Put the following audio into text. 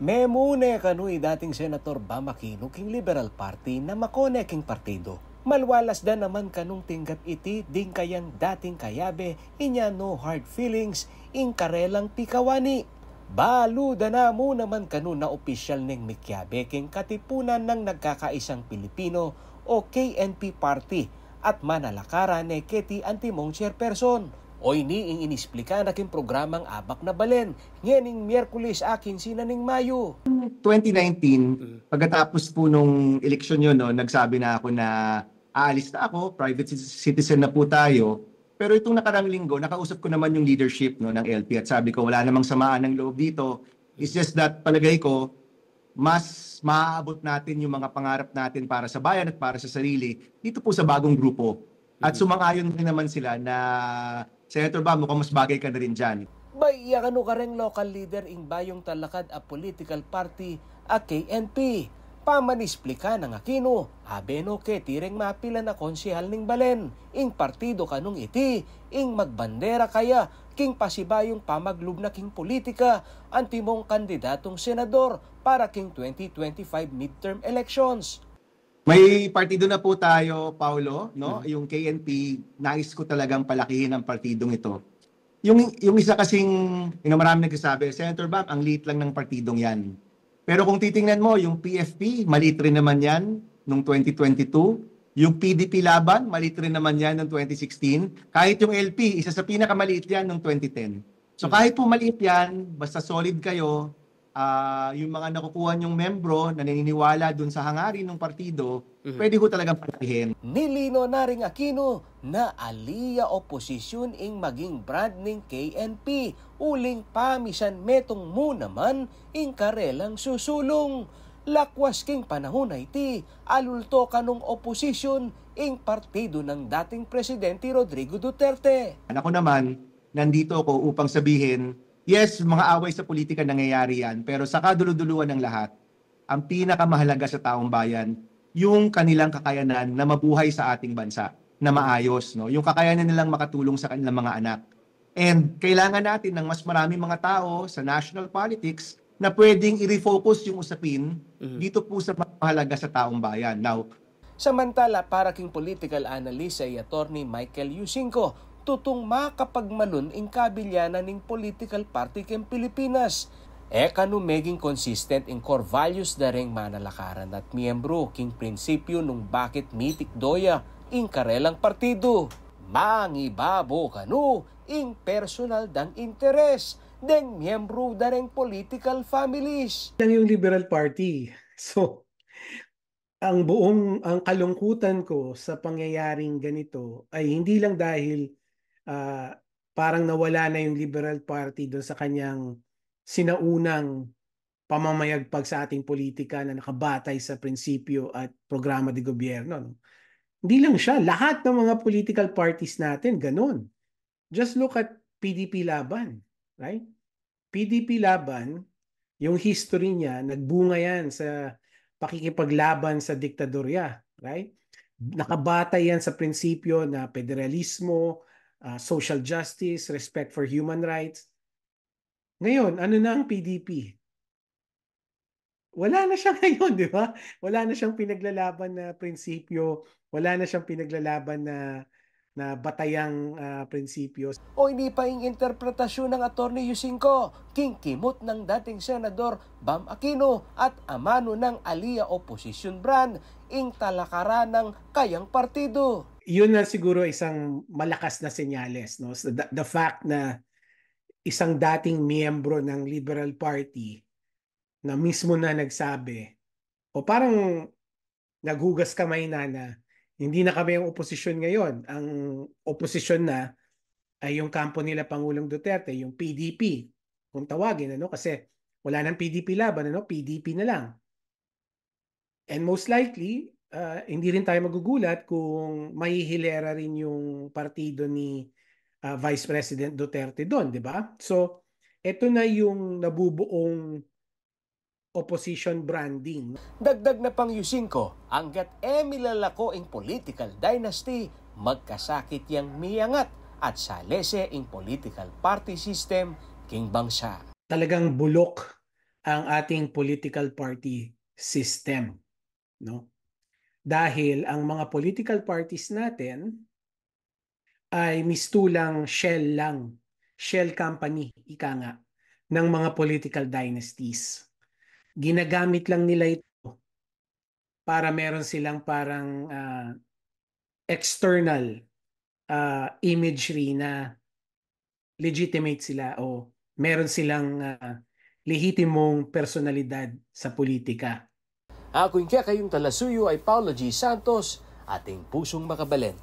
Memune kanui dating Senator Bam Aquino king Liberal Party na makone king partido. Malwalas da naman kanung tinggap iti ding kayang dating kayabe inya no hard feelings ing karelang pikawani. Balu da na mo naman kanu na opisyal ning mikyabe king katipunan ng nagkakaisang Pilipino o KNP Party at manalakaran ni Keti Antimong chairperson. Oy ni ing inisplika na king programang Abak na Balen, ngening Miyerkules akin sinaning Mayo. 2019, pagkatapos po nung eleksyon yun, no, nagsabi na ako na aalis na ako, private citizen na po tayo. Pero itong nakarang linggo, nakausap ko naman yung leadership no, ng LP at sabi ko wala namang samaan ng loob dito. It's just that palagay ko, mas maaabot natin yung mga pangarap natin para sa bayan at para sa sarili dito po sa bagong grupo. At sumang-ayon rin naman sila na Senator Bam, mukhang mas bagay ka na rin dyan. Baya kanu ka rin local leader ing bayong talakad a political party a KNP. Pamanisplika ng Aquino, abeno ke tireng mapila na konsehal ning Balen. Ing partido kanung iti, ing magbandera kaya, king pasibayong pamaglub na king politika, antimong kandidatong senador para king 2025 midterm elections. May partido na po tayo, Paulo, no? Yung KNP, nais ko talagang palakihin ang partidong ito. Yung isa kasing, marami nagsasabi, Senator Bam, ang liit lang ng partidong yan. Pero kung titingnan mo, yung PFP, maliit rin naman yan noong 2022. Yung PDP Laban, maliit rin naman yan noong 2016. Kahit yung LP, isa sa pinakamaliit yan noong 2010. So kahit po maliit yan, basta solid kayo, yung mga nakukuha nyong membro na naniniwala dun sa hangarin ng partido, pwede ko talagang palakihin. Nilino na ring Aquino na aliya oposisyon ing maging brand ning KNP, uling pamisan metong mo naman ing karelang susulong. Lakwas king panahon na iti, alulto kanong oposisyon ing partido ng dating Presidente Rodrigo Duterte. Ako naman, nandito ako upang sabihin, yes, mga away sa politika nangyayari yan, pero sa kaduluduluan ng lahat, ang pinakamahalaga sa taong bayan, yung kanilang kakayanan na mabuhay sa ating bansa, na maayos, no? Yung kakayanan nilang makatulong sa kanilang mga anak. And kailangan natin ng mas maraming mga tao sa national politics na pwedeng i-refocus yung usapin dito po sa mahalaga sa taong bayan. Now, samantala, para king political analyst ay Attorney Michael Yusinko, tutong makapagmalun ing kabilyanan ning political party ken Pilipinas. Kanu maging consistent in core values da ring manalakaran at miyembro king prinsipyo nung bakit mitik doya ing karelang partido. Mangibabo kanu ing personal dang interes deng miyembro da ring political families. Lang yung Liberal Party. So, ang kalungkutan ko sa pangyayaring ganito ay hindi lang dahil parang nawala na yung Liberal Party doon sa kanyang sinaunang pamamayagpag sa ating politika na nakabatay sa prinsipyo at programa de gobyerno. No? Hindi lang siya. Lahat ng mga political parties natin, ganun. Just look at PDP Laban. Right? PDP Laban, yung history niya, nagbunga yan sa pakikipaglaban sa diktadorya. Right? Nakabatay yan sa prinsipyo na federalismo, social justice, respect for human rights. Ngayon, ano na ang PDP? Wala na siya ngayon, di ba? Wala na siyang pinaglalaban na prinsipyo, wala na siyang pinaglalaban na batayang prinsipyo. O hindi pa yung interpretasyon ng Attorney Yusinko, kingkimot ng dating Senador Bam Aquino at amano ng aliya opposition brand ing talakaran ng kayang partido. Yun na siguro isang malakas na senyales, no? So the fact na isang dating miyembro ng Liberal Party na mismo na nagsabi o parang naghugas kamay na hindi na kami yung oposisyon ngayon. Ang oposisyon na ay yung kampo nila Pangulong Duterte, yung PDP. Kung tawagin, ano? Kasi wala nang PDP Laban, ano? PDP na lang. And most likely, hindi rin tayo magugulat kung mahihilera rin yung partido ni Vice President Duterte doon, di ba? So, ito na yung nabubuong opposition branding. Dagdag na pang Yusinko, hanggat milalako ing political dynasty, magkasakit yang miyangat at salese in political party system king bangsa. Talagang bulok ang ating political party system, no? Dahil ang mga political parties natin ay mistulang shell company, ika nga, ng mga political dynasties. Ginagamit lang nila ito para meron silang parang external imagery na legitimate sila o meron silang lehitimong personalidad sa politika. Ako kayong talasuyo ay Paulo G. Santos, ating pusong makabalin.